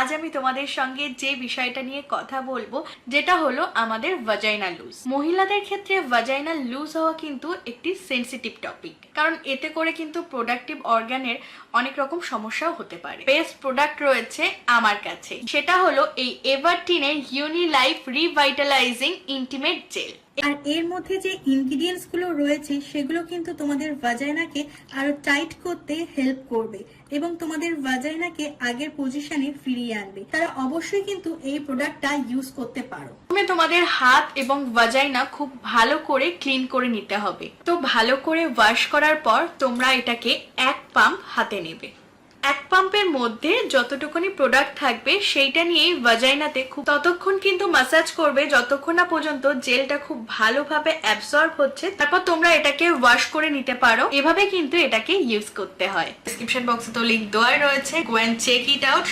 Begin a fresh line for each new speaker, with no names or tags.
আজ আমি তোমাদের সঙ্গে যে বিষয়টা নিয়ে কথা বলবো যেটা হলো আমাদের ভাজাইনা লুজ। মহিলাদের ক্ষেত্রে ভাজাইনা লুজ হওয়া কিন্তু একটি সেন্সিটিভ টপিক, কারণ এতে করে কিন্তু প্রোডাক্টিভ অর্গানের অনেক রকম সমস্যাও হতে পারে। বেস্ট প্রোডাক্ট রয়েছে আমার কাছে, সেটা হলো এই এভারটিনের ইউনিলাইফ রিভাইটালাইজিং ইন্টিমেট জেল।
আর এর মধ্যে যে ইনগ্রিডিয়েন্টস গুলো রয়েছে সেগুলো কিন্তু তোমাদের ভাজাইনাকে আরো টাইট করতে হেল্প করবে এবং তোমাদের ভাজাইনাকে আগের পজিশনে ফিরিয়ে আনবে। তারা অবশ্যই কিন্তু এই প্রোডাক্টটা ইউজ করতে পারো।
প্রথমে তোমাদের হাত এবং ভাজাইনা খুব ভালো করে ক্লিন করে নিতে হবে। তো ভালো করে ওয়াশ করার পর তোমরা এটাকে এক পাম্প হাতে নেবে। এক পাম্পের মধ্যে যতটুকুনি প্রোডাক্ট থাকবে সেইটা নিয়েই ভাজাইনাতে খুব ততক্ষণ কিন্তু ম্যাসাজ করবে যতক্ষণ না পর্যন্ত জেলটা খুব ভালোভাবে অ্যাবসর্ব হচ্ছে। তারপর তোমরা এটাকে ওয়াশ করে নিতে পারো। এভাবে কিন্তু এটাকে ইউজ করতে হয়। ডেসক্রিপশন বক্সে তো লিংক দেওয়া রয়েছে, go and check it out.